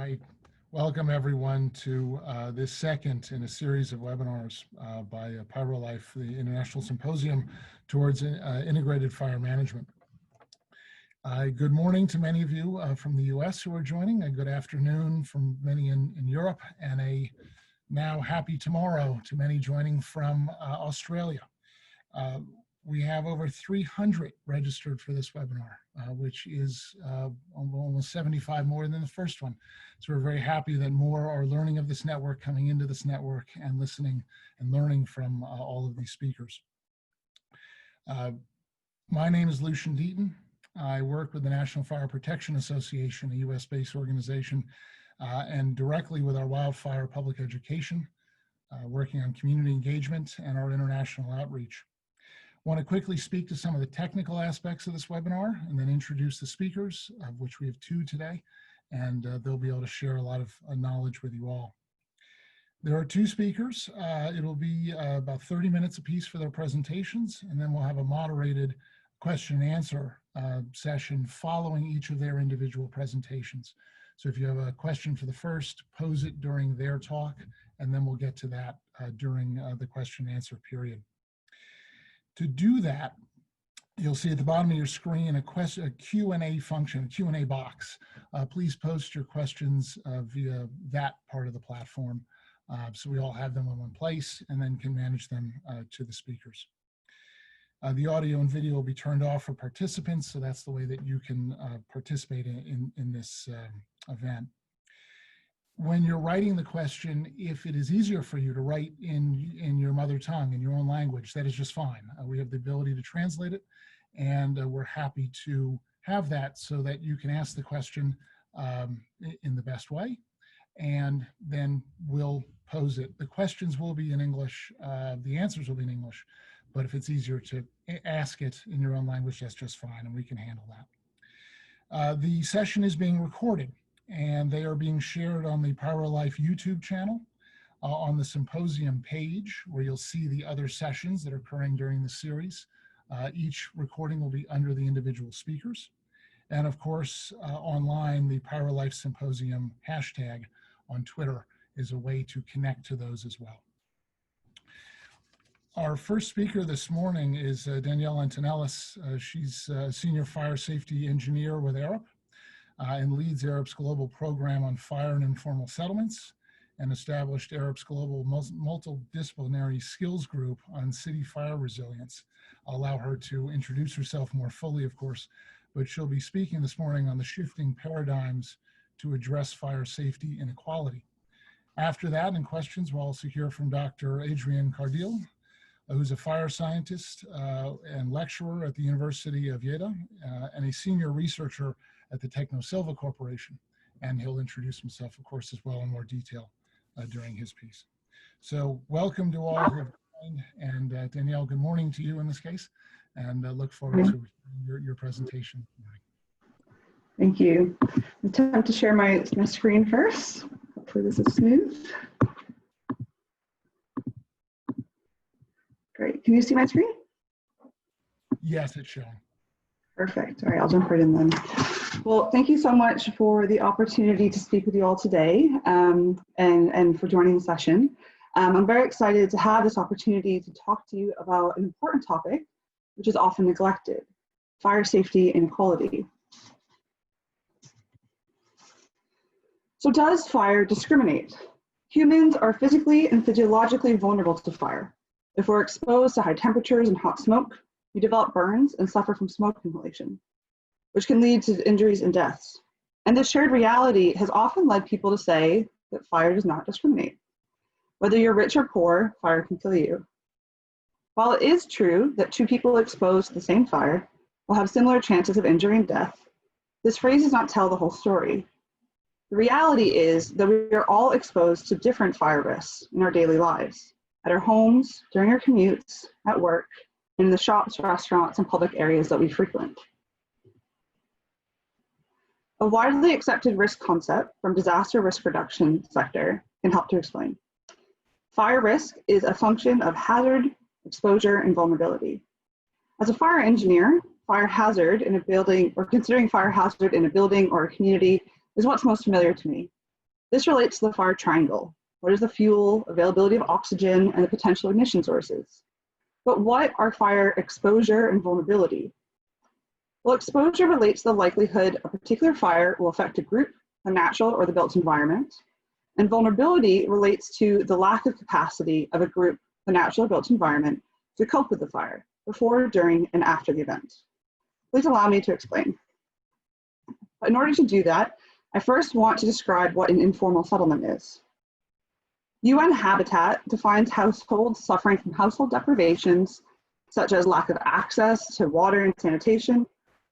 Right. Welcome everyone to this second in a series of webinars by PyroLife, the International Symposium towards Integrated Fire Management. Good morning to many of you from the US who are joining, a good afternoon from many in Europe, and a now happy tomorrow to many joining from Australia. We have over 300 registered for this webinar, which is almost 75 more than the first one. So we're very happy that more are learning of this network, coming into this network, and listening and learning from all of these speakers. My name is Lucian Deaton. I work with the National Fire Protection Association, a US-based organization, and directly with our wildfire public education, working on community engagement and our international outreach. I want to quickly speak to some of the technical aspects of this webinar and then introduce the speakers, of which we have two today, and they'll be able to share a lot of knowledge with you all. There are two speakers. It'll be about 30 minutes apiece for their presentations, and then we'll have a moderated question and answer session following each of their individual presentations. So if you have a question for the first, pose it during their talk, and then we'll get to that during the question and answer period. To do that, you'll see at the bottom of your screen a Q&A function, a Q&A box. Please post your questions via that part of the platform so we all have them in one place and then can manage them to the speakers. The audio and video will be turned off for participants, so that's the way that you can participate in this event. When you're writing the question, if it is easier for you to write in your mother tongue, in your own language, that is just fine. We have the ability to translate it, and we're happy to have that so that you can ask the question in the best way, and then we'll pose it. The questions will be in English, the answers will be in English, but if it's easier to ask it in your own language, that's just fine, and we can handle that. The session is being recorded, and they are being shared on the PyroLife YouTube channel, on the Symposium page, where you'll see the other sessions that are occurring during the series. Each recording will be under the individual speakers. And of course, online, the PyroLife Symposium hashtag on Twitter is a way to connect to those as well. Our first speaker this morning is Danielle Antonellis. She's a senior fire safety engineer with Arup. And leads Arup's global program on fire and informal settlements, and established Arup's global multidisciplinary skills group on city fire resilience. I'll allow her to introduce herself more fully, of course, but she'll be speaking this morning on the shifting paradigms to address fire safety inequality. After that, in questions, we'll also hear from Dr. Adrian Cardil, who's a fire scientist and lecturer at the University of Lleida, and a senior researcher at the Technosilva Corporation, and he'll introduce himself, of course, as well in more detail during his piece. So welcome to all who have joined, and Danielle, good morning to you in this case, and look forward to your presentation. Thank you. I'll attempt to share my screen first. Hopefully this is smooth. Great, can you see my screen? Yes, it's showing. Perfect. All right, I'll jump right in then. Well, thank you so much for the opportunity to speak with you all today and for joining the session. I'm very excited to have this opportunity to talk to you about an important topic, which is often neglected: fire safety inequality. So does fire discriminate? Humans are physically and physiologically vulnerable to fire. If we're exposed to high temperatures and hot smoke, we develop burns and suffer from smoke inhalation, which can lead to injuries and deaths. And this shared reality has often led people to say that fire does not discriminate. Whether you're rich or poor, fire can kill you. While it is true that two people exposed to the same fire will have similar chances of injury and death, this phrase does not tell the whole story. The reality is that we are all exposed to different fire risks in our daily lives, at our homes, during our commutes, at work, in the shops, restaurants, and public areas that we frequent. A widely accepted risk concept from disaster risk reduction sector can help to explain. Fire risk is a function of hazard, exposure, and vulnerability. As a fire engineer, fire hazard in a building, or considering fire hazard in a building or a community, is what's most familiar to me. This relates to the fire triangle. What is the fuel, availability of oxygen, and the potential ignition sources? But what are fire exposure and vulnerability? Well, exposure relates to the likelihood a particular fire will affect a group, the natural or the built environment. And vulnerability relates to the lack of capacity of a group, the natural or built environment, to cope with the fire before, during, and after the event. Please allow me to explain. But in order to do that, I first want to describe what an informal settlement is. UN Habitat defines households suffering from household deprivations, such as lack of access to water and sanitation,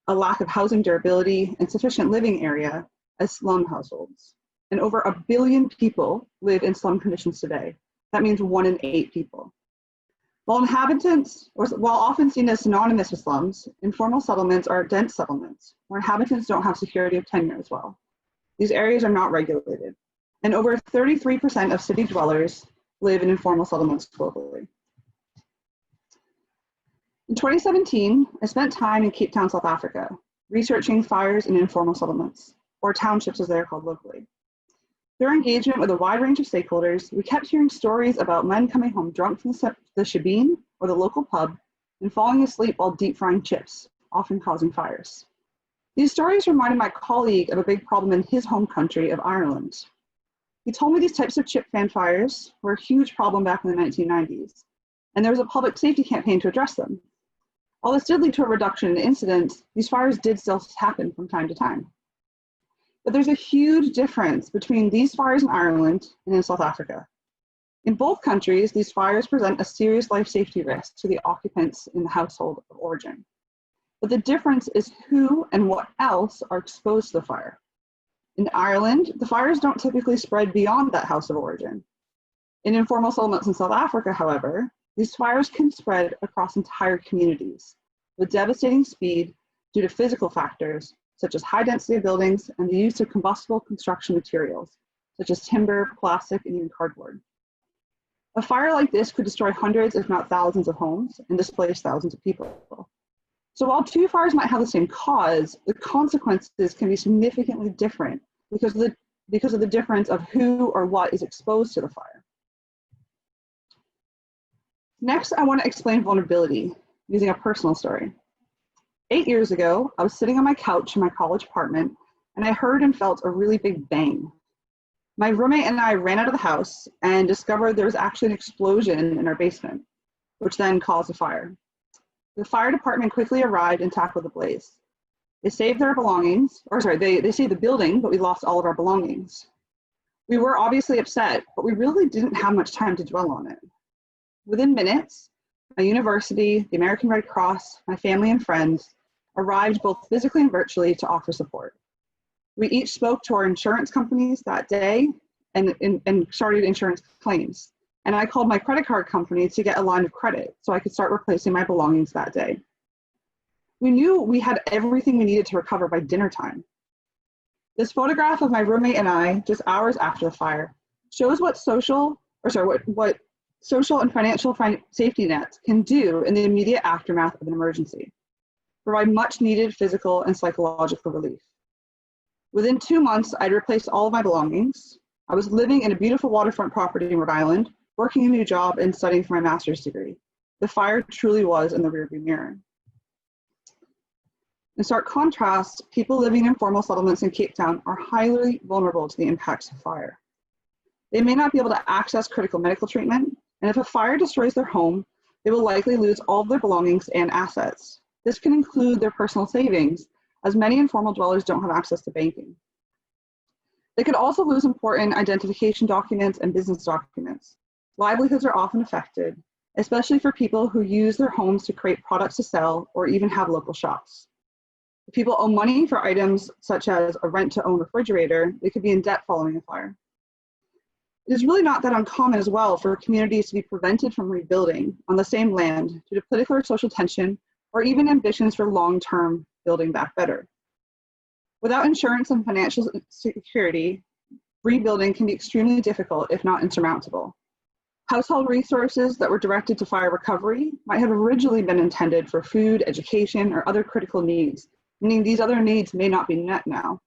a lack of housing durability, and sufficient living area as slum households. And over 1 billion people live in slum conditions today. That means 1 in 8 people. While often seen as synonymous with slums, informal settlements are dense settlements where inhabitants don't have security of tenure as well. These areas are not regulated, and over 33% of city dwellers live in informal settlements globally. In 2017, I spent time in Cape Town, South Africa, researching fires in informal settlements, or townships as they're called locally. Through engagement with a wide range of stakeholders, we kept hearing stories about men coming home drunk from the shebeen or the local pub and falling asleep while deep frying chips, often causing fires. These stories reminded my colleague of a big problem in his home country of Ireland. He told me these types of chip fan fires were a huge problem back in the 1990s, and there was a public safety campaign to address them. While this did lead to a reduction in incidents, these fires did still happen from time to time. But there's a huge difference between these fires in Ireland and in South Africa. In both countries, these fires present a serious life safety risk to the occupants in the household of origin. But the difference is who and what else are exposed to the fire. In Ireland, the fires don't typically spread beyond that house of origin. In informal settlements in South Africa, however, these fires can spread across entire communities with devastating speed due to physical factors such as high density of buildings and the use of combustible construction materials, such as timber, plastic, and even cardboard. A fire like this could destroy hundreds, if not thousands of homes and displace thousands of people. So while 2 fires might have the same cause, the consequences can be significantly different because of the difference of who or what is exposed to the fire. Next, I want to explain vulnerability using a personal story. 8 years ago, I was sitting on my couch in my college apartment, and I heard and felt a really big bang. My roommate and I ran out of the house and discovered there was actually an explosion in our basement, which then caused a fire. The fire department quickly arrived and tackled the blaze. They saved their belongings, they saved the building, but we lost all of our belongings. We were obviously upset, but we really didn't have much time to dwell on it. Within minutes, my university, the American Red Cross, my family and friends arrived both physically and virtually to offer support. We each spoke to our insurance companies that day and started insurance claims. And I called my credit card company to get a line of credit so I could start replacing my belongings that day. We knew we had everything we needed to recover by dinner time. This photograph of my roommate and I, just hours after the fire, shows what social and financial safety nets can do in the immediate aftermath of an emergency. Provide much needed physical and psychological relief. Within 2 months, I'd replaced all of my belongings. I was living in a beautiful waterfront property in Rhode Island, working a new job and studying for my master's degree. The fire truly was in the rearview mirror. In stark contrast, people living in informal settlements in Cape Town are highly vulnerable to the impacts of fire. They may not be able to access critical medical treatment, and if a fire destroys their home, they will likely lose all of their belongings and assets. This can include their personal savings, as many informal dwellers don't have access to banking. They could also lose important identification documents and business documents. Livelihoods are often affected, especially for people who use their homes to create products to sell or even have local shops. If people owe money for items such as a rent-to-own refrigerator, they could be in debt following a fire. It is really not that uncommon as well for communities to be prevented from rebuilding on the same land due to political or social tension, or even ambitions for long-term building back better. Without insurance and financial security, rebuilding can be extremely difficult, if not insurmountable. Household resources that were directed to fire recovery might have originally been intended for food, education, or other critical needs, meaning these other needs may not be met now.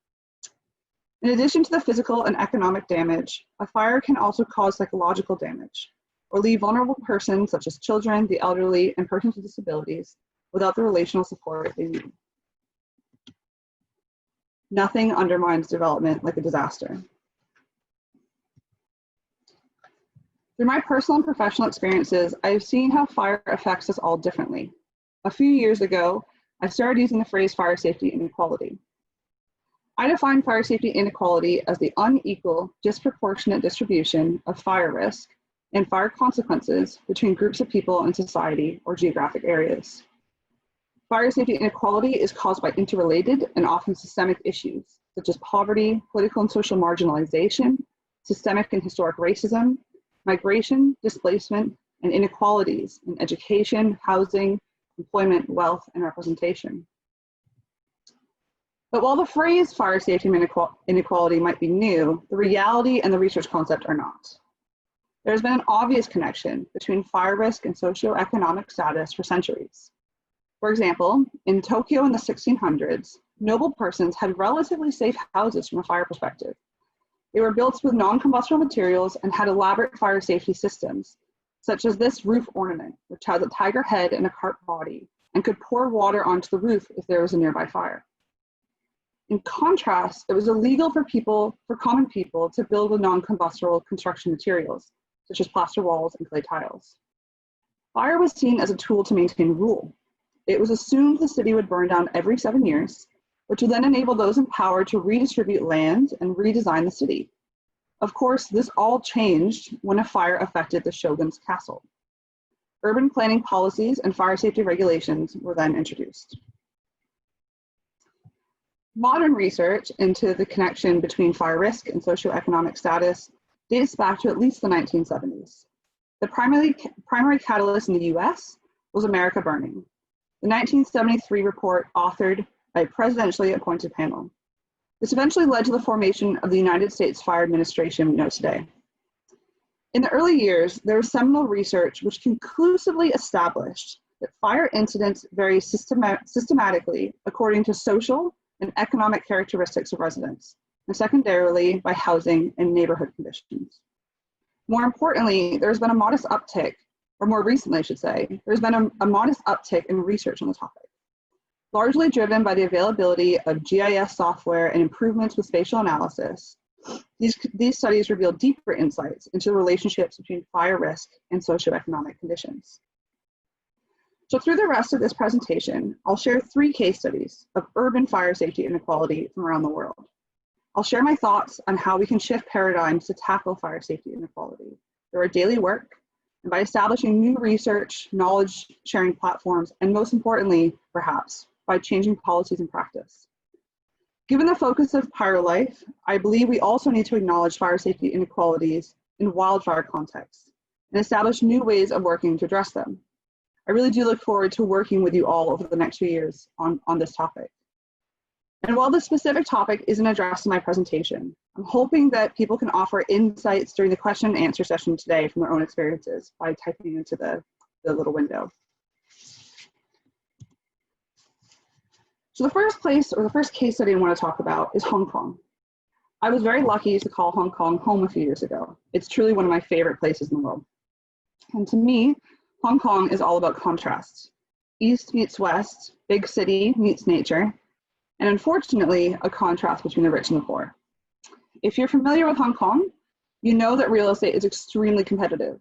In addition to the physical and economic damage, a fire can also cause psychological damage or leave vulnerable persons such as children, the elderly, and persons with disabilities without the relational support they need. Nothing undermines development like a disaster. Through my personal and professional experiences, I have seen how fire affects us all differently. A few years ago, I started using the phrase fire safety inequality. I define fire safety inequality as the unequal, disproportionate distribution of fire risk and fire consequences between groups of people in society or geographic areas. Fire safety inequality is caused by interrelated and often systemic issues, such as poverty, political and social marginalization, systemic and historic racism, migration, displacement, and inequalities in education, housing, employment, wealth, and representation. But while the phrase fire safety inequality might be new, the reality and the research concept are not. There has been an obvious connection between fire risk and socioeconomic status for centuries. For example, in Tokyo in the 1600s, noble persons had relatively safe houses from a fire perspective. They were built with non-combustible materials and had elaborate fire safety systems, such as this roof ornament, which has a tiger head and a carp body, and could pour water onto the roof if there was a nearby fire. In contrast, it was illegal for common people to build with non-combustible construction materials, such as plaster walls and clay tiles. Fire was seen as a tool to maintain rule. It was assumed the city would burn down every 7 years, which would then enable those in power to redistribute land and redesign the city. Of course, this all changed when a fire affected the shogun's castle. Urban planning policies and fire safety regulations were then introduced. Modern research into the connection between fire risk and socioeconomic status dates back to at least the 1970s. The primary catalyst in the US was America burning. The 1973 report authored by a presidentially appointed panel. This eventually led to the formation of the United States Fire Administration we know today. In the early years, there was seminal research which conclusively established that fire incidents vary systematically according to social and economic characteristics of residents, and secondarily by housing and neighborhood conditions. More importantly, there's been a modest uptick, or more recently I should say, there's been a modest uptick in research on the topic, largely driven by the availability of GIS software and improvements with spatial analysis. These studies reveal deeper insights into the relationships between fire risk and socioeconomic conditions. So through the rest of this presentation, I'll share 3 case studies of urban fire safety inequality from around the world. I'll share my thoughts on how we can shift paradigms to tackle fire safety inequality through our daily work and by establishing new research, knowledge sharing platforms, and most importantly, perhaps, by changing policies and practice. Given the focus of PyroLife, I believe we also need to acknowledge fire safety inequalities in wildfire contexts and establish new ways of working to address them. I really do look forward to working with you all over the next few years on this topic. And while this specific topic isn't addressed in my presentation, I'm hoping that people can offer insights during the question and answer session today from their own experiences by typing into the little window. So the first case study I want to talk about is Hong Kong. I was very lucky to call Hong Kong home a few years ago. It's truly one of my favorite places in the world. And to me, Hong Kong is all about contrasts. East meets west, big city meets nature, and unfortunately, a contrast between the rich and the poor. If you're familiar with Hong Kong, you know that real estate is extremely competitive.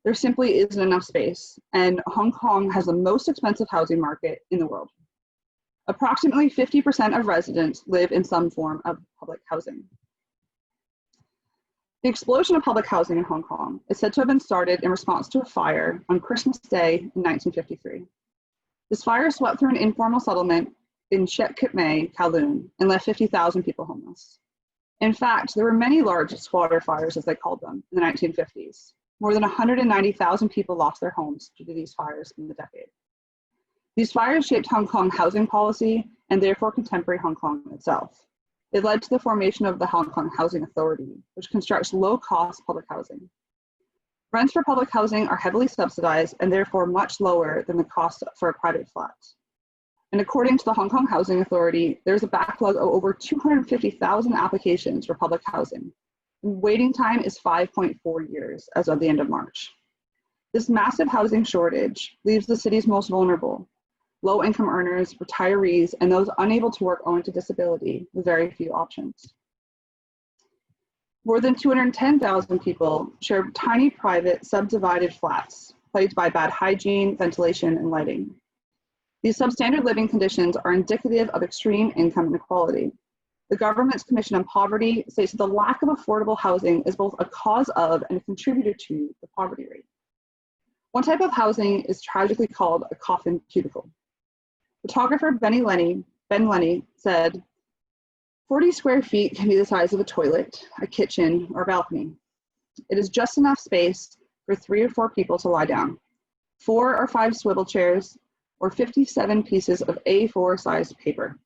There simply isn't enough space, and Hong Kong has the most expensive housing market in the world. Approximately 50% of residents live in some form of public housing. The explosion of public housing in Hong Kong is said to have been started in response to a fire on Christmas Day in 1953. This fire swept through an informal settlement in Shek Kip Mei, Kowloon, and left 50,000 people homeless. In fact, there were many large squatter fires, as they called them, in the 1950s. More than 190,000 people lost their homes due to these fires in the decade. These fires shaped Hong Kong housing policy and therefore contemporary Hong Kong itself. It led to the formation of the Hong Kong Housing Authority, which constructs low-cost public housing. Rents for public housing are heavily subsidized and therefore much lower than the cost for a private flat. And according to the Hong Kong Housing Authority, there's a backlog of over 250,000 applications for public housing. Waiting time is 5.4 years as of the end of March. This massive housing shortage leaves the city's most vulnerable, low-income earners, retirees, and those unable to work owing to disability with very few options. More than 210,000 people share tiny private subdivided flats plagued by bad hygiene, ventilation, and lighting. These substandard living conditions are indicative of extreme income inequality. The government's Commission on Poverty states that the lack of affordable housing is both a cause of and a contributor to the poverty rate. One type of housing is tragically called a coffin cubicle. Photographer Ben Lenny said, 40 square feet can be the size of a toilet, a kitchen, or a balcony. It is just enough space for 3 or 4 people to lie down, 4 or 5 swivel chairs, or 57 pieces of A4 sized paper.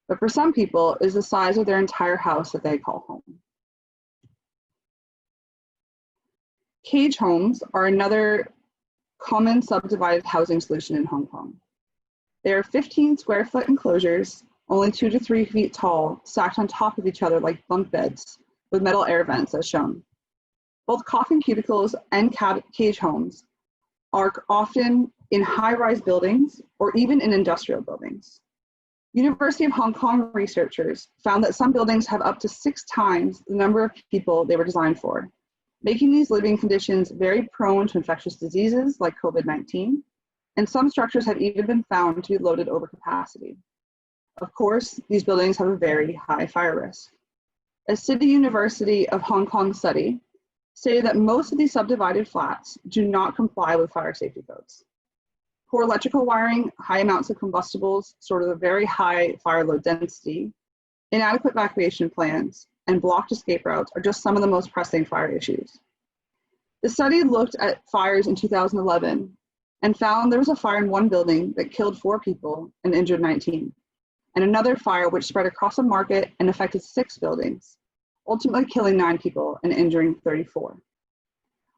But for some people, it is the size of their entire house that they call home. Cage homes are another common subdivided housing solution in Hong Kong. They are 15 square foot enclosures, only 2 to 3 feet tall, stacked on top of each other like bunk beds with metal air vents as shown. Both coffin cubicles and cage homes are often in high-rise buildings or even in industrial buildings. University of Hong Kong researchers found that some buildings have up to 6 times the number of people they were designed for, making these living conditions very prone to infectious diseases like COVID-19, and some structures have even been found to be loaded over capacity. Of course, these buildings have a very high fire risk. A City University of Hong Kong study stated that most of these subdivided flats do not comply with fire safety codes. Poor electrical wiring, high amounts of combustibles, sort of a very high fire load density, inadequate evacuation plans, and blocked escape routes are just some of the most pressing fire issues. The study looked at fires in 2011 and found there was a fire in one building that killed 4 people and injured 19, and another fire which spread across a market and affected 6 buildings, ultimately killing 9 people and injuring 34.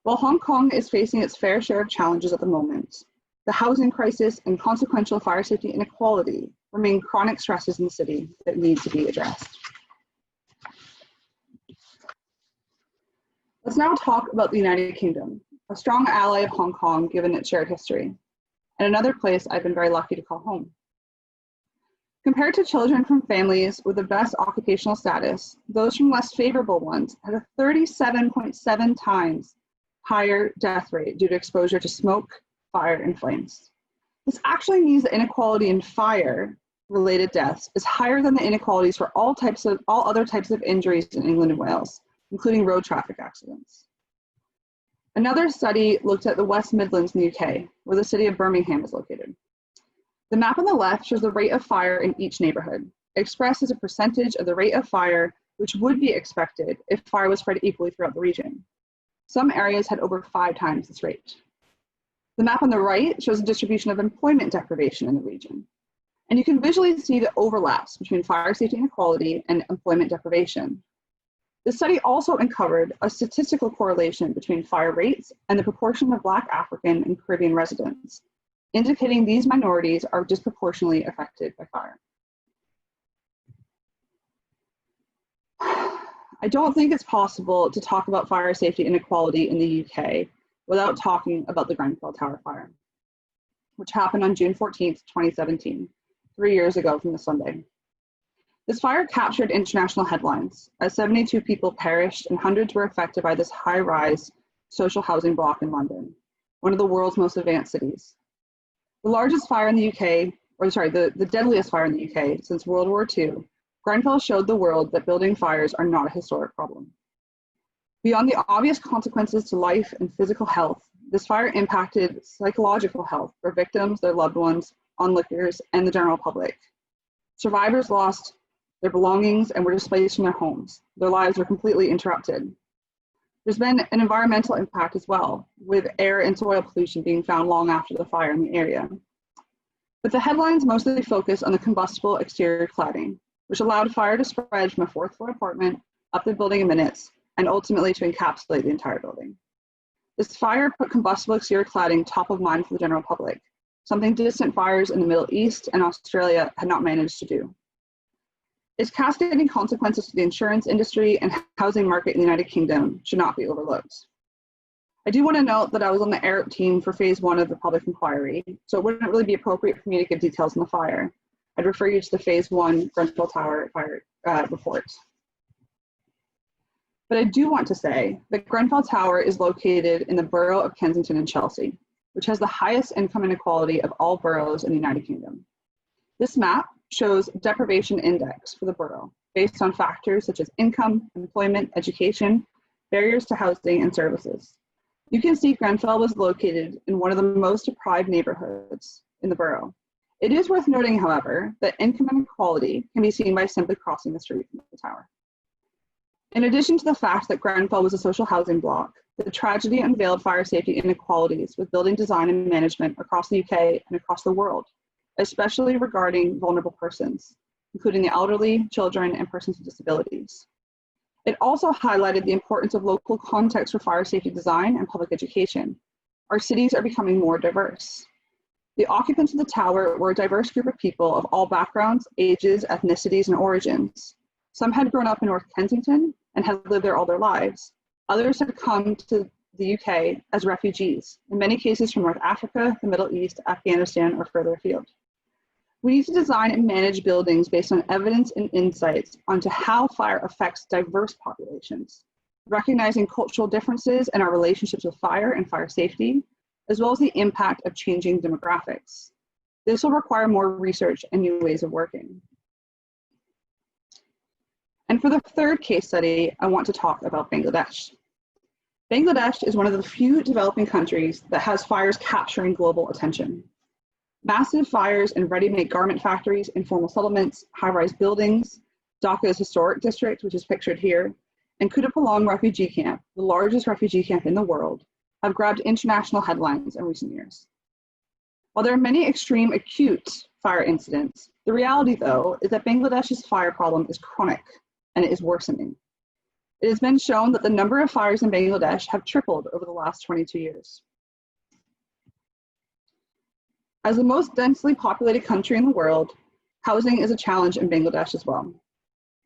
While Hong Kong is facing its fair share of challenges at the moment, the housing crisis and consequential fire safety inequality remain chronic stresses in the city that need to be addressed. Let's now talk about the United Kingdom, a strong ally of Hong Kong given its shared history, and another place I've been very lucky to call home. Compared to children from families with the best occupational status, those from less favorable ones had a 37.7 times higher death rate due to exposure to smoke, fire, and flames. This actually means that inequality in fire-related deaths is higher than the inequalities for all other types of injuries in England and Wales, including road traffic accidents. Another study looked at the West Midlands in the UK, where the city of Birmingham is located. The map on the left shows the rate of fire in each neighborhood, expressed as a percentage of the rate of fire which would be expected if fire was spread equally throughout the region. Some areas had over 5 times this rate. The map on the right shows the distribution of employment deprivation in the region. And you can visually see the overlaps between fire safety inequality and employment deprivation. The study also uncovered a statistical correlation between fire rates and the proportion of Black, African, and Caribbean residents, indicating these minorities are disproportionately affected by fire. I don't think it's possible to talk about fire safety inequality in the UK without talking about the Grenfell Tower fire, which happened on June 14th, 2017, 3 years ago from this Sunday. This fire captured international headlines as 72 people perished and hundreds were affected by this high-rise social housing block in London, one of the world's most advanced cities. The largest fire in the UK, the deadliest fire in the UK since World War II, Grenfell showed the world that building fires are not a historic problem. Beyond the obvious consequences to life and physical health, this fire impacted psychological health for victims, their loved ones, onlookers, and the general public. Survivors lost their belongings and were displaced from their homes. Their lives were completely interrupted. There's been an environmental impact as well, with air and soil pollution being found long after the fire in the area. But the headlines mostly focus on the combustible exterior cladding, which allowed fire to spread from a 4th floor apartment up the building in minutes and ultimately to encapsulate the entire building. This fire put combustible exterior cladding top of mind for the general public, something distant fires in the Middle East and Australia had not managed to do. Its cascading consequences to the insurance industry and housing market in the United Kingdom should not be overlooked. I do want to note that I was on the Arup team for phase 1 of the public inquiry, so it wouldn't really be appropriate for me to give details on the fire. I'd refer you to the phase 1 Grenfell Tower fire report. But I do want to say that Grenfell Tower is located in the borough of Kensington and Chelsea, which has the highest income inequality of all boroughs in the United Kingdom. This map shows deprivation index for the borough based on factors such as income, employment, education, barriers to housing and services. You can see Grenfell was located in one of the most deprived neighborhoods in the borough. It is worth noting, however, that income inequality can be seen by simply crossing the street from the tower. In addition to the fact that Grenfell was a social housing block, the tragedy unveiled fire safety inequalities with building design and management across the UK and across the world, especially regarding vulnerable persons, including the elderly, children, and persons with disabilities. It also highlighted the importance of local context for fire safety design and public education. Our cities are becoming more diverse. The occupants of the tower were a diverse group of people of all backgrounds, ages, ethnicities, and origins. Some had grown up in North Kensington and had lived there all their lives. Others had come to the UK as refugees, in many cases from North Africa, the Middle East, Afghanistan, or further afield. We need to design and manage buildings based on evidence and insights onto how fire affects diverse populations, recognizing cultural differences in our relationships with fire and fire safety, as well as the impact of changing demographics. This will require more research and new ways of working. And for the third case study, I want to talk about Bangladesh. Bangladesh is one of the few developing countries that has fires capturing global attention. Massive fires in ready-made garment factories, informal settlements, high-rise buildings, Dhaka's historic district, which is pictured here, and Kutupalong refugee camp, the largest refugee camp in the world, have grabbed international headlines in recent years. While there are many extreme acute fire incidents, the reality, though, is that Bangladesh's fire problem is chronic and it is worsening. It has been shown that the number of fires in Bangladesh have tripled over the last 22 years. As the most densely populated country in the world, housing is a challenge in Bangladesh as well.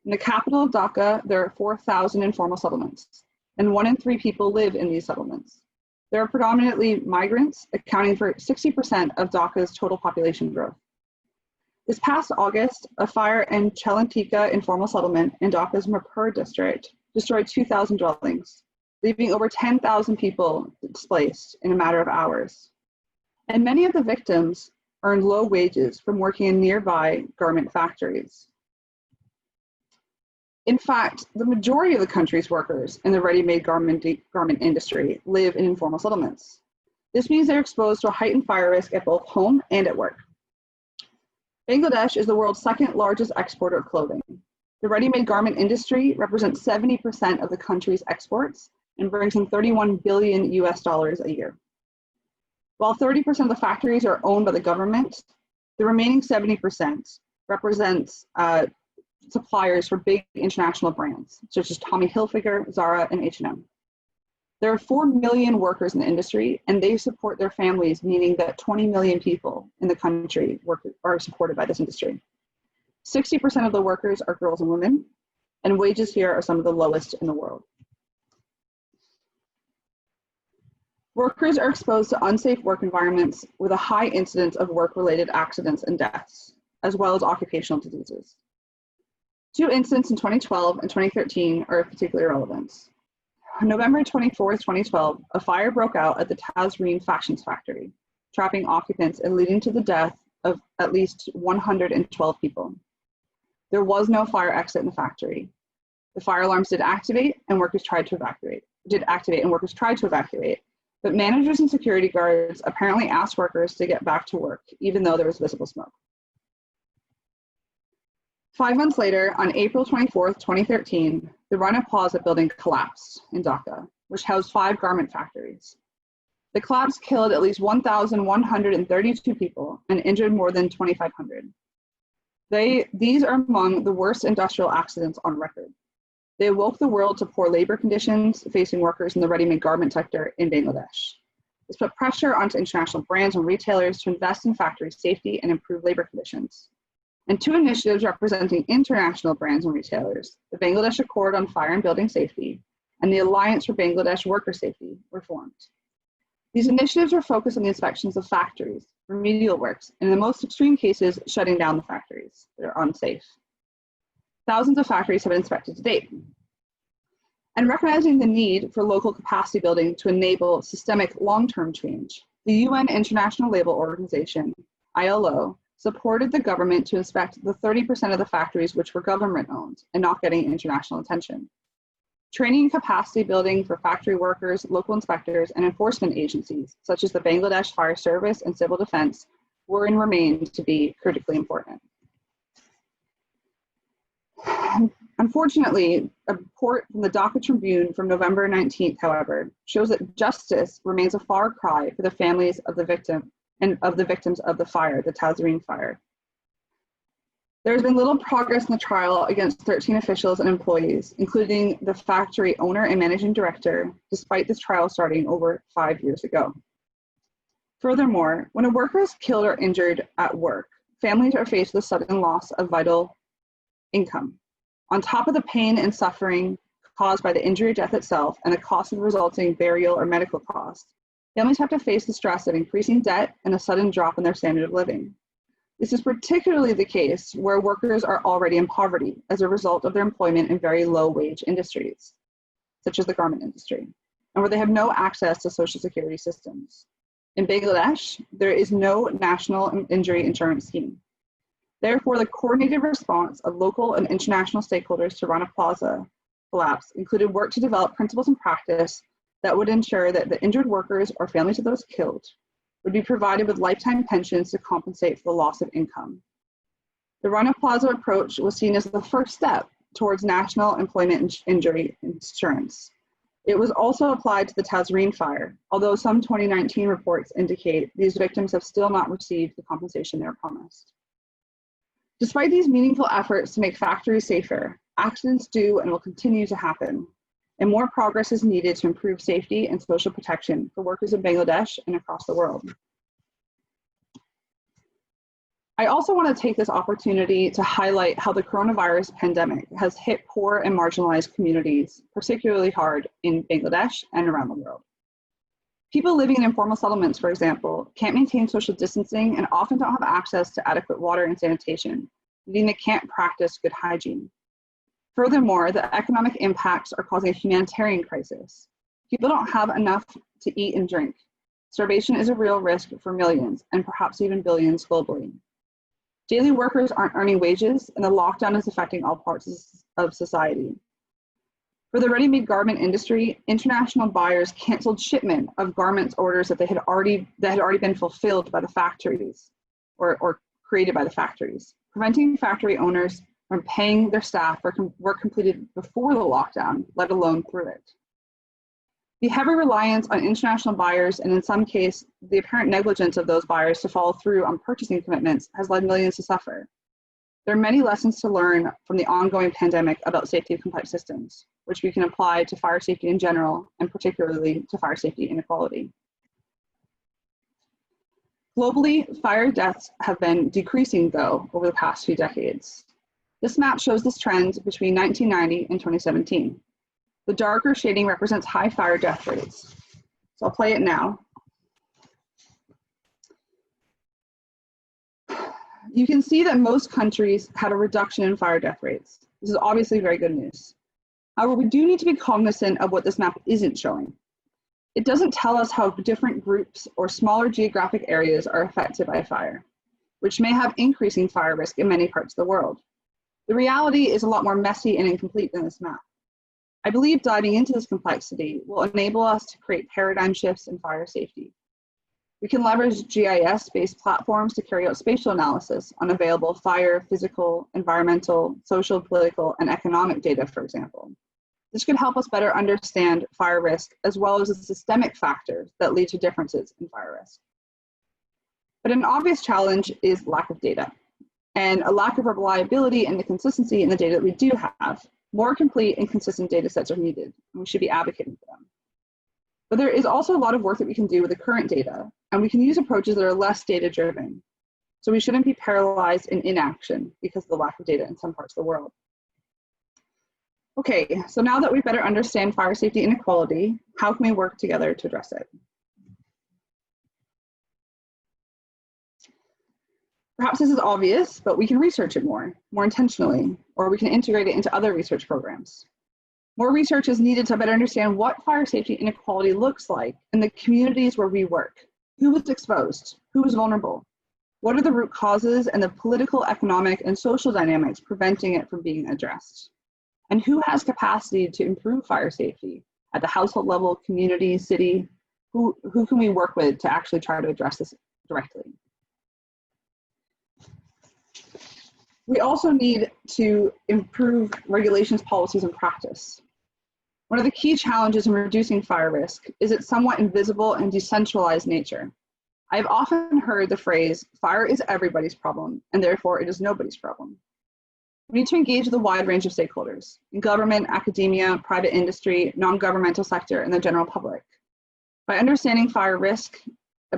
In the capital of Dhaka, there are 4,000 informal settlements, and 1 in 3 people live in these settlements. There are predominantly migrants, accounting for 60% of Dhaka's total population growth. This past August, a fire in Chalantika informal settlement in Dhaka's Mirpur district destroyed 2,000 dwellings, leaving over 10,000 people displaced in a matter of hours. And many of the victims earned low wages from working in nearby garment factories. In fact, the majority of the country's workers in the ready-made garment industry live in informal settlements. This means they're exposed to a heightened fire risk at both home and at work. Bangladesh is the world's second largest exporter of clothing. The ready-made garment industry represents 70% of the country's exports and brings in $31 billion a year. While 30% of the factories are owned by the government, the remaining 70% represents suppliers for big international brands, such as Tommy Hilfiger, Zara, and H&M. There are 4 million workers in the industry, and they support their families, meaning that 20 million people in the country are supported by this industry. 60% of the workers are girls and women, and wages here are some of the lowest in the world. Workers are exposed to unsafe work environments with a high incidence of work-related accidents and deaths, as well as occupational diseases. 2 incidents in 2012 and 2013 are of particular relevance. On November 24th, 2012, a fire broke out at the Tazreen Fashions Factory, trapping occupants and leading to the death of at least 112 people. There was no fire exit in the factory. The fire alarms did activate and workers tried to evacuate, but managers and security guards apparently asked workers to get back to work, even though there was visible smoke. 5 months later, on April 24th, 2013, the Rana Plaza building collapsed in Dhaka, which housed 5 garment factories. The collapse killed at least 1,132 people and injured more than 2,500. These are among the worst industrial accidents on record. They awoke the world to poor labor conditions facing workers in the ready-made garment sector in Bangladesh. This put pressure onto international brands and retailers to invest in factory safety and improve labor conditions. And two initiatives representing international brands and retailers, the Bangladesh Accord on Fire and Building Safety and the Alliance for Bangladesh Worker Safety, were formed. These initiatives were focused on the inspections of factories, remedial works, and in the most extreme cases, shutting down the factories that are unsafe. Thousands of factories have been inspected to date. And recognizing the need for local capacity building to enable systemic long-term change, the UN International Labour Organization, ILO, supported the government to inspect the 30% of the factories which were government-owned and not getting international attention. Training and capacity building for factory workers, local inspectors, and enforcement agencies, such as the Bangladesh Fire Service and Civil Defense, were and remain to be critically important. Unfortunately, a report from the Dhaka Tribune from November 19th, however, shows that justice remains a far cry for the families of the victim and of the victims of the fire, the Tazreen fire. There has been little progress in the trial against 13 officials and employees, including the factory owner and managing director, despite this trial starting over 5 years ago. Furthermore, when a worker is killed or injured at work, families are faced with sudden loss of vital income. On top of the pain and suffering caused by the injury or death itself and the cost of the resulting burial or medical costs, families have to face the stress of increasing debt and a sudden drop in their standard of living. This is particularly the case where workers are already in poverty as a result of their employment in very low-wage industries, such as the garment industry, and where they have no access to social security systems. In Bangladesh, there is no national injury insurance scheme. Therefore, the coordinated response of local and international stakeholders to Rana Plaza collapse included work to develop principles and practice that would ensure that the injured workers or families of those killed would be provided with lifetime pensions to compensate for the loss of income. The Rana Plaza approach was seen as the first step towards national employment injury insurance. It was also applied to the Tazreen fire, although some 2019 reports indicate these victims have still not received the compensation they were promised. Despite these meaningful efforts to make factories safer, accidents do and will continue to happen, and more progress is needed to improve safety and social protection for workers in Bangladesh and across the world. I also want to take this opportunity to highlight how the coronavirus pandemic has hit poor and marginalized communities particularly hard in Bangladesh and around the world. People living in informal settlements, for example, can't maintain social distancing and often don't have access to adequate water and sanitation, meaning they can't practice good hygiene. Furthermore, the economic impacts are causing a humanitarian crisis. People don't have enough to eat and drink. Starvation is a real risk for millions and perhaps even billions globally. Daily workers aren't earning wages, and the lockdown is affecting all parts of society. For the ready-made garment industry, international buyers canceled shipment of garments orders that had already been fulfilled by the factories or created by the factories, preventing factory owners from paying their staff for work completed before the lockdown, let alone through it. The heavy reliance on international buyers, and in some cases, the apparent negligence of those buyers to follow through on purchasing commitments, has led millions to suffer. There are many lessons to learn from the ongoing pandemic about safety of complex systems, which we can apply to fire safety in general, and particularly to fire safety inequality. Globally, fire deaths have been decreasing, though, over the past few decades. This map shows this trend between 1990 and 2017. The darker shading represents high fire death rates. So I'll play it now. You can see that most countries had a reduction in fire death rates. This is obviously very good news. However, we do need to be cognizant of what this map isn't showing. It doesn't tell us how different groups or smaller geographic areas are affected by fire, which may have increasing fire risk in many parts of the world. The reality is a lot more messy and incomplete than this map. I believe diving into this complexity will enable us to create paradigm shifts in fire safety. We can leverage GIS-based platforms to carry out spatial analysis on available fire, physical, environmental, social, political, and economic data, for example. This could help us better understand fire risk as well as the systemic factors that lead to differences in fire risk. But an obvious challenge is lack of data, and a lack of reliability and the consistency in the data that we do have. More complete and consistent data sets are needed, and we should be advocating for them. But there is also a lot of work that we can do with the current data, and we can use approaches that are less data-driven. So we shouldn't be paralyzed in inaction because of the lack of data in some parts of the world. Okay, so now that we better understand fire safety inequality, how can we work together to address it? Perhaps this is obvious, but we can research it more intentionally, or we can integrate it into other research programs. More research is needed to better understand what fire safety inequality looks like in the communities where we work. Who was exposed? Who was vulnerable? What are the root causes and the political, economic, and social dynamics preventing it from being addressed? And who has capacity to improve fire safety at the household level, community, city? Who can we work with to actually try to address this directly? We also need to improve regulations, policies, and practice. One of the key challenges in reducing fire risk is its somewhat invisible and decentralized nature. I've often heard the phrase, fire is everybody's problem, and therefore it is nobody's problem. We need to engage with a wide range of stakeholders in government, academia, private industry, non-governmental sector, and the general public. By understanding fire risk,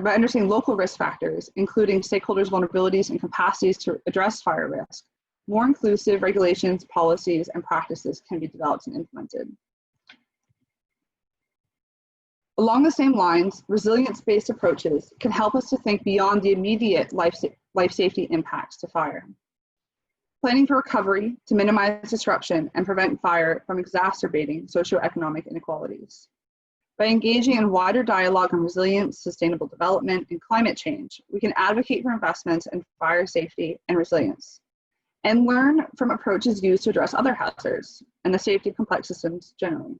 by understanding local risk factors, including stakeholders' vulnerabilities and capacities to address fire risk, more inclusive regulations, policies, and practices can be developed and implemented. Along the same lines, resilience-based approaches can help us to think beyond the immediate life safety impacts to fire. Planning for recovery to minimize disruption and prevent fire from exacerbating socioeconomic inequalities. By engaging in wider dialogue on resilience, sustainable development, and climate change, we can advocate for investments in fire safety and resilience, and learn from approaches used to address other hazards and the safety of complex systems generally.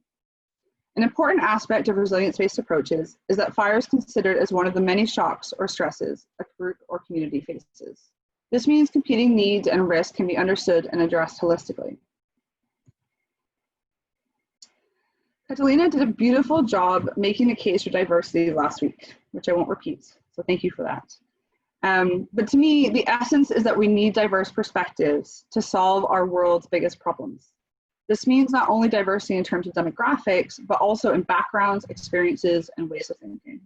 An important aspect of resilience-based approaches is that fire is considered as one of the many shocks or stresses a group or community faces. This means competing needs and risks can be understood and addressed holistically. Catalina did a beautiful job making the case for diversity last week, which I won't repeat, so thank you for that. But to me, the essence is that we need diverse perspectives to solve our world's biggest problems. This means not only diversity in terms of demographics, but also in backgrounds, experiences, and ways of thinking.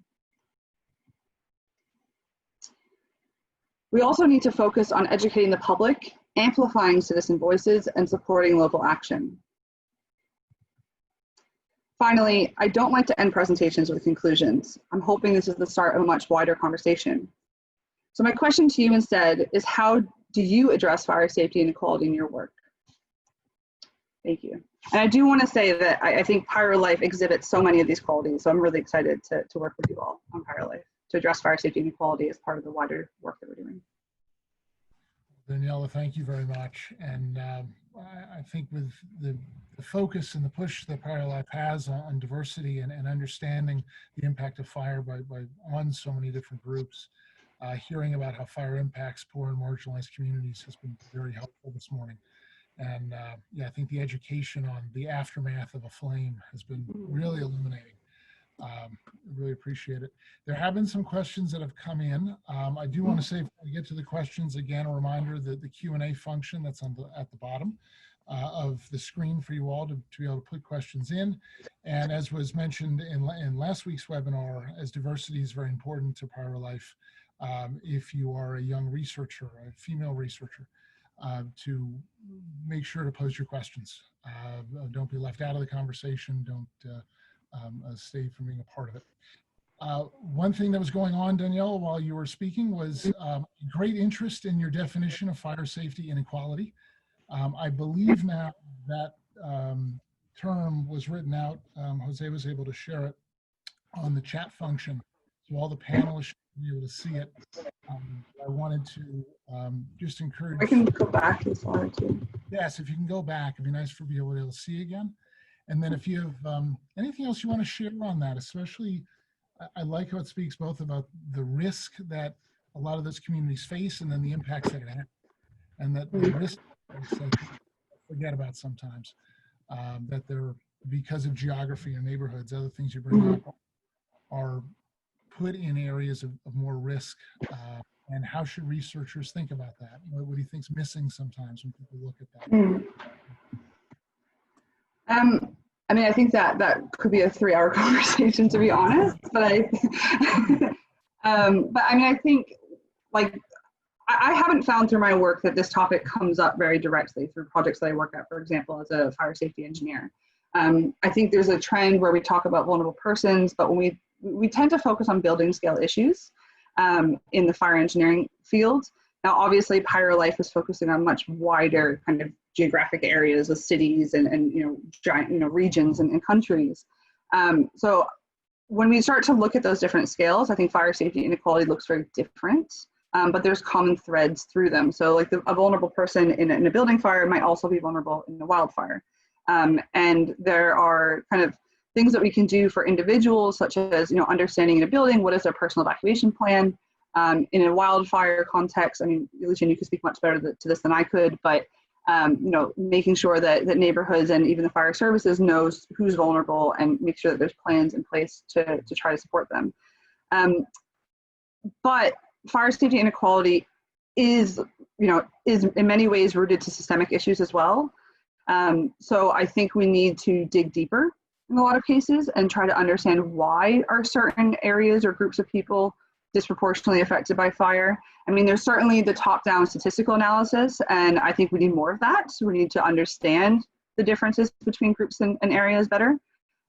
We also need to focus on educating the public, amplifying citizen voices, and supporting local action. Finally, I don't like to end presentations with conclusions. I'm hoping this is the start of a much wider conversation. So my question to you instead is, how do you address fire safety and equality in your work? Thank you. And I do want to say that I think PyroLife exhibits so many of these qualities, so I'm really excited to work with you all on PyroLife to address fire safety and equality as part of the wider work that we're doing. Danielle, thank you very much. And I think with the focus and the push that PyroLife has on diversity and understanding the impact of fire on so many different groups, hearing about how fire impacts poor and marginalized communities has been very helpful this morning. And yeah, I think the education on the aftermath of a flame has been really illuminating. Really appreciate it. There have been some questions that have come in. I do want to say, before we get to the questions, again, a reminder that the Q&A function that's at the bottom of the screen for you all to be able to put questions in. And as was mentioned in last week's webinar, as diversity is very important to PyroLife, if you are a young researcher, a female researcher, to make sure to pose your questions. Don't be left out of the conversation. Don't stay from being a part of it. One thing that was going on, Danielle, while you were speaking was great interest in your definition of fire safety inequality. I believe now that term was written out. Jose was able to share it on the chat function, so all the panelists should be able to see it. I wanted to just encourage. I can go back as well too. Yes, if you can go back, it'd be nice for people to be able to see again. And then if you have anything else you want to share on that, especially, I like how it speaks both about the risk that a lot of those communities face and then the impacts that it has. And that the risk I forget about sometimes, that they're, because of geography and neighborhoods, other things you bring up are put in areas of more risk. And how should researchers think about that? What do you think's missing sometimes when people look at that? I mean, I think that could be a 3-hour conversation, to be honest. But but I mean, I think like I haven't found through my work that this topic comes up very directly through projects that I work at, for example, as a fire safety engineer. I think there's a trend where we talk about vulnerable persons, but when we tend to focus on building scale issues in the fire engineering field. Now, obviously, PyroLife is focusing on much wider kind of geographic areas of cities and giant regions and countries. So when we start to look at those different scales, I think fire safety inequality looks very different, but there's common threads through them. So like a vulnerable person in a building fire might also be vulnerable in a wildfire. And there are kind of things that we can do for individuals, such as understanding in a building what is their personal evacuation plan. In a wildfire context, I mean, Lucian, you could speak much better to this than I could, but making sure that neighborhoods and even the fire services knows who's vulnerable and make sure that there's plans in place to try to support them. But fire safety inequality is in many ways rooted to systemic issues as well. So I think we need to dig deeper in a lot of cases and try to understand why are certain areas or groups of people disproportionately affected by fire. I mean, there's certainly the top-down statistical analysis, and I think we need more of that. So we need to understand the differences between groups and areas better.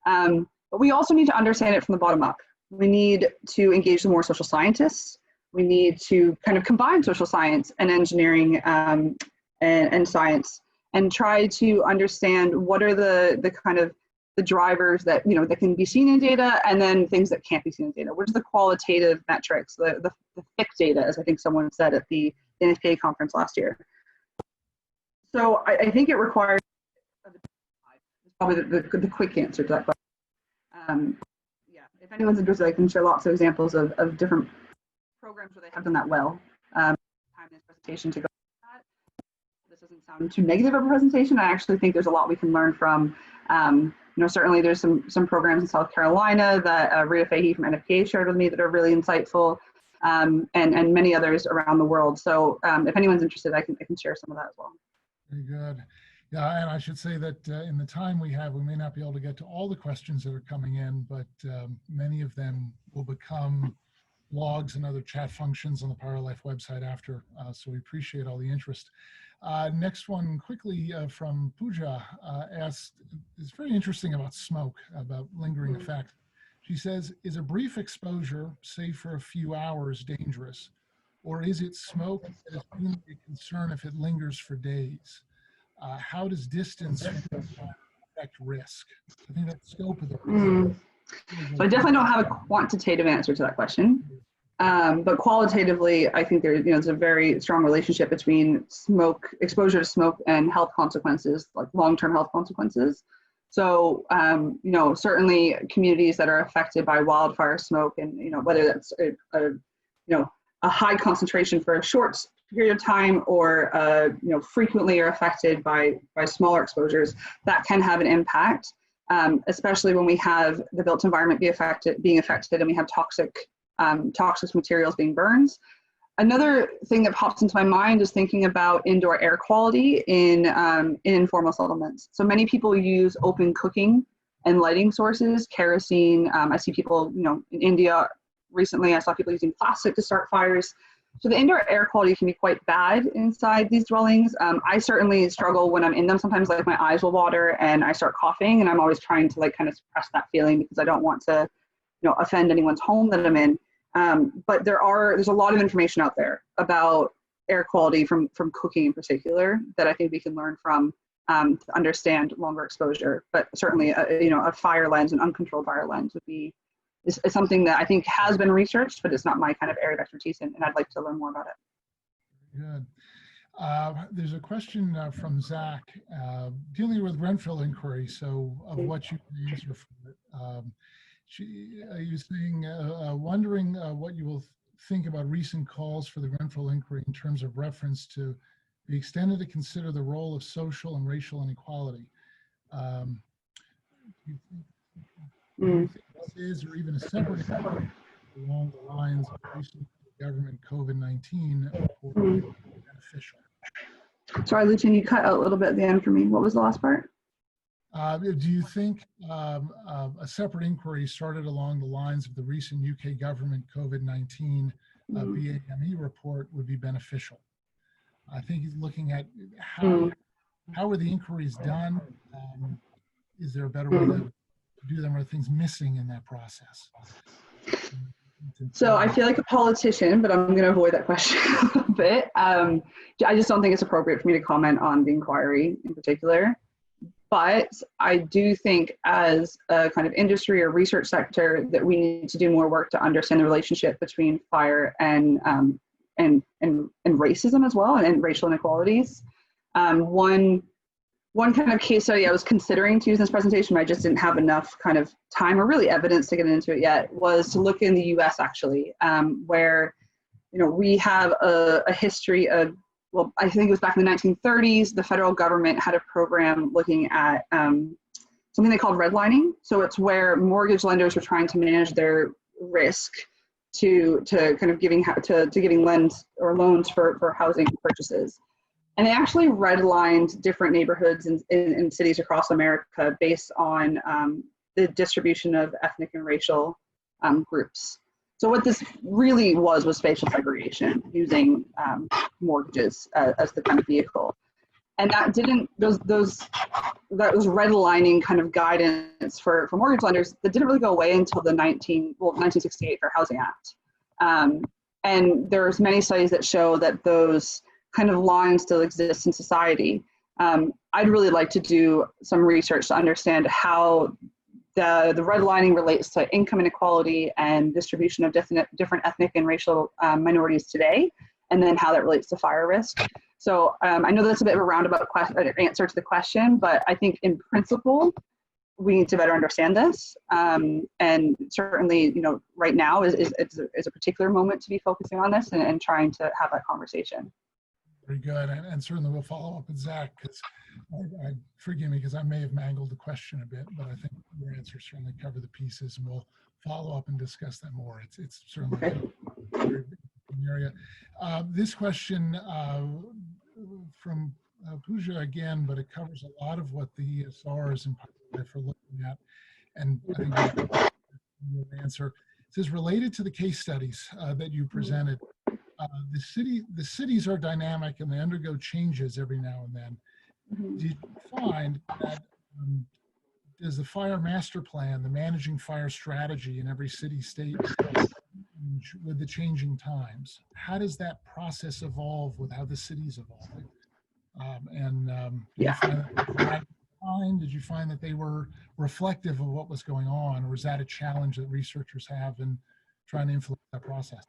But we also need to understand it from the bottom up. We need to engage the more social scientists. We need to kind of combine social science and engineering and science and try to understand what are the kind of the drivers that that can be seen in data, and then things that can't be seen in data. What are the qualitative metrics, the thick data, as I think someone said at the NFPA conference last year. So I think it requires probably the quick answer to that question. Yeah, if anyone's interested, I can share lots of examples of different programs where they have done that well. Time in this presentation to go into that. This doesn't sound too negative of a presentation. I actually think there's a lot we can learn from. Certainly there's some programs in South Carolina that Rita Fahey from NFPA shared with me that are really insightful, and many others around the world. So if anyone's interested, I can share some of that as well. Very good. Yeah, and I should say that in the time we have, we may not be able to get to all the questions that are coming in, but many of them will become blogs and other chat functions on the PyroLife website after, so we appreciate all the interest. Next one quickly from Pooja asked, it's very interesting about smoke, about lingering effect. She says, is a brief exposure, say for a few hours, dangerous? Or is it smoke that is really a concern if it lingers for days? How does distance affect risk? I think that scope of the risk. So I definitely don't have a quantitative answer to that question. But qualitatively, I think there's a very strong relationship between exposure to smoke and health consequences, like long-term health consequences. So, certainly communities that are affected by wildfire smoke, and whether that's a high concentration for a short period of time, or frequently are affected by smaller exposures, that can have an impact. Especially when we have the built environment being affected, and we have toxic materials being burned. Another thing that pops into my mind is thinking about indoor air quality in informal settlements. So many people use open cooking and lighting sources, kerosene. I see people, in India recently, I saw people using plastic to start fires. So the indoor air quality can be quite bad inside these dwellings. I certainly struggle when I'm in them. Sometimes like my eyes will water and I start coughing, and I'm always trying to kind of suppress that feeling because I don't want to offend anyone's home that I'm in. But there's a lot of information out there about air quality from cooking in particular that I think we can learn from to understand longer exposure. But certainly, a fire lens, an uncontrolled fire lens is something that I think has been researched, but it's not my kind of area of expertise, and I'd like to learn more about it. Good. There's a question from Zach dealing with Grenfell inquiry. So of what you can answer for it. He was saying, wondering what you will think about recent calls for the Grenfell inquiry in terms of reference to be extended to consider the role of social and racial inequality. Do you think this is, or even a separate inquiry along the lines of recent government COVID-19 or beneficial? Sorry, Lucian, you cut out a little bit at the end for me. What was the last part? Do you think a separate inquiry started along the lines of the recent UK government COVID-19 BAME report would be beneficial? I think he's looking at how are the inquiries done? Is there a better way to do them? Are things missing in that process? So I feel like a politician, but I'm going to avoid that question a little bit. I just don't think it's appropriate for me to comment on the inquiry in particular. But I do think as a kind of industry or research sector that we need to do more work to understand the relationship between fire and racism as well, and racial inequalities. One kind of case study I was considering to use in this presentation, but I just didn't have enough kind of time or really evidence to get into it yet, was to look in the US actually, where, you know, we have a history of, well, I think it was back in the 1930s, the federal government had a program looking at something they called redlining. So it's where mortgage lenders were trying to manage their risk to kind of giving loans for housing purchases. And they actually redlined different neighborhoods in cities across America based on the distribution of ethnic and racial groups. So what this really was spatial segregation using mortgages as the kind of vehicle. And that was redlining kind of guidance for mortgage lenders that didn't really go away until the 1968 Fair Housing Act. And there's many studies that show that those kind of lines still exist in society. I'd really like to do some research to understand how the redlining relates to income inequality and distribution of different ethnic and racial minorities today, and then how that relates to fire risk. So I know that's a bit of a roundabout answer to the question, but I think in principle, we need to better understand this. And certainly, you know, right now is a particular moment to be focusing on this and trying to have that conversation. Very good, and certainly we'll follow up with Zach, because forgive me because I may have mangled the question a bit, but I think your answers certainly cover the pieces, and we'll follow up and discuss that more. It's certainly a very big area. This question from Pooja again, but it covers a lot of what the ESRs and PyroLife are looking at, and I think your answer. It says, related to the case studies that you presented, the cities are dynamic and they undergo changes every now and then. Do you find that does the fire master plan, the managing fire strategy in every city state, with the changing times? How does that process evolve with how the city's evolving? Did you find that they were reflective of what was going on, or is that a challenge that researchers have in trying to influence that process?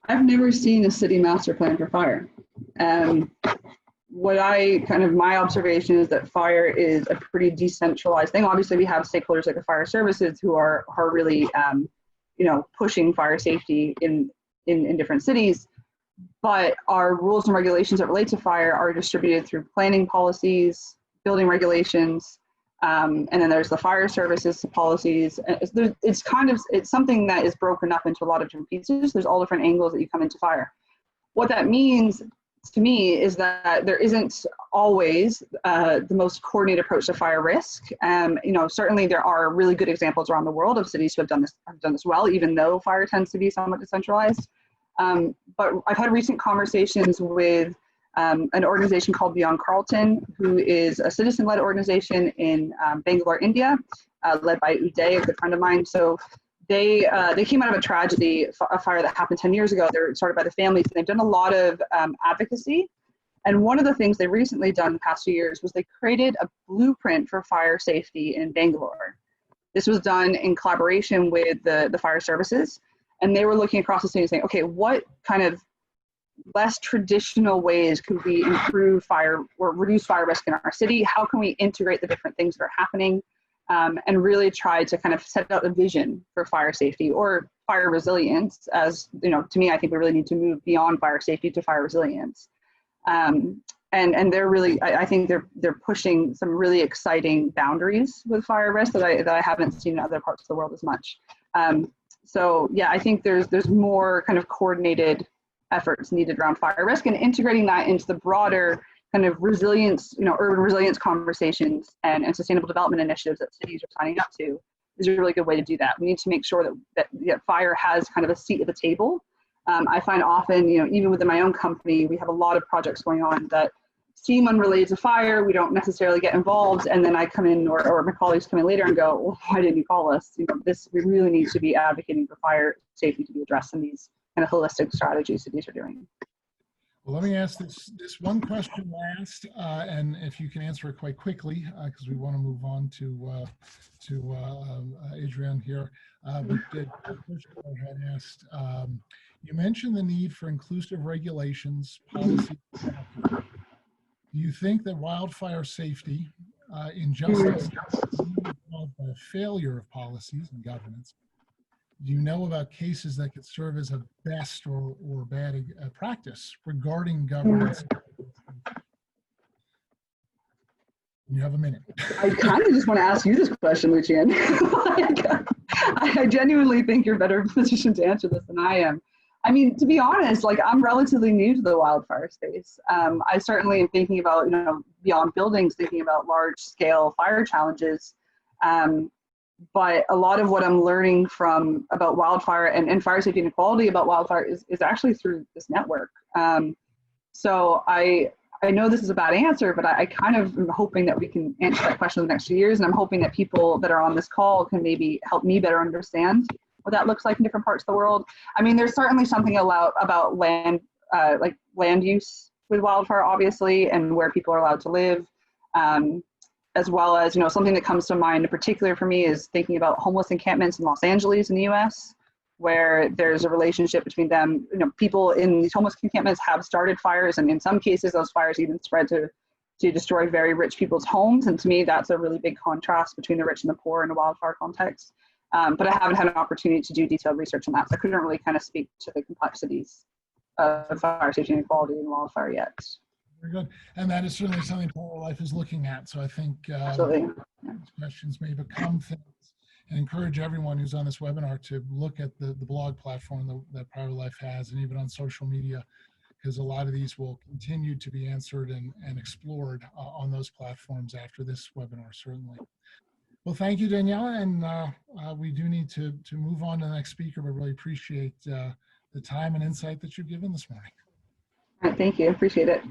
I've never seen a city master plan for fire. My observation is that fire is a pretty decentralized thing. Obviously, we have stakeholders like the fire services who are really, pushing fire safety in different cities. But our rules and regulations that relate to fire are distributed through planning policies, building regulations, and then there's the fire services policies. It's something that is broken up into a lot of different pieces. There's all different angles that you come into fire. What that means to me is that there isn't always the most coordinated approach to fire risk. Certainly there are really good examples around the world of cities who have done this well, even though fire tends to be somewhat decentralized. But I've had recent conversations with an organization called Beyond Carlton, who is a citizen-led organization in Bangalore, India, led by Uday, a good friend of mine. So they came out of a tragedy, a fire that happened 10 years ago. They were started by the families, and they've done a lot of advocacy. And one of the things they've recently done in the past few years was they created a blueprint for fire safety in Bangalore. This was done in collaboration with the fire services. And they were looking across the city and saying, okay, what kind of less traditional ways could we improve fire or reduce fire risk in our city? How can we integrate the different things that are happening, and really try to kind of set out a vision for fire safety or fire resilience? As you know, to me, I think we really need to move beyond fire safety to fire resilience. And they're really, I think they're pushing some really exciting boundaries with fire risk that I haven't seen in other parts of the world as much. So yeah, I think there's more kind of coordinated efforts needed around fire risk and integrating that into the broader kind of resilience, urban resilience conversations and sustainable development initiatives that cities are signing up to is a really good way to do that. We need to make sure that fire has kind of a seat at the table. I find often, even within my own company, we have a lot of projects going on that seem unrelated to fire. We don't necessarily get involved. And then I come in or my colleagues come in later and go, well, why didn't you call us? We really need to be advocating for fire safety to be addressed in these kind of holistic strategies cities are doing. Well, let me ask this one question last, and if you can answer it quite quickly, because we want to move on to Adrienne here. But had asked, you mentioned the need for inclusive regulations, policy. Do you think that wildfire safety, injustice, is caused by a failure of policies and governance? Do you know about cases that could serve as a best or bad practice regarding governance? You have a minute. I kind of just want to ask you this question, Lucian. I genuinely think you're better positioned to answer this than I am. I mean, to be honest, I'm relatively new to the wildfire space. I certainly am thinking about, beyond buildings, thinking about large scale fire challenges. But a lot of what I'm learning about wildfire and fire safety and equality about wildfire is actually through this network. So I know this is a bad answer, but I kind of am hoping that we can answer that question in the next few years. And I'm hoping that people that are on this call can maybe help me better understand what that looks like in different parts of the world. I mean, there's certainly something about land, land use with wildfire, obviously, and where people are allowed to live. As well as, something that comes to mind in particular for me is thinking about homeless encampments in Los Angeles in the US, where there's a relationship between them. People in these homeless encampments have started fires, and in some cases, those fires even spread to destroy very rich people's homes. And to me, that's a really big contrast between the rich and the poor in a wildfire context. But I haven't had an opportunity to do detailed research on that, so I couldn't really kind of speak to the complexities of fire safety and equality in wildfire yet. Very good. And that is certainly something PyroLife is looking at. So I think these questions may become things, and encourage everyone who's on this webinar to look at the blog platform that PyroLife has, and even on social media, because a lot of these will continue to be answered and explored on those platforms after this webinar, certainly. Well, thank you, Danielle. And we do need to move on to the next speaker, but really appreciate the time and insight that you've given this morning. All right, thank you. Appreciate it.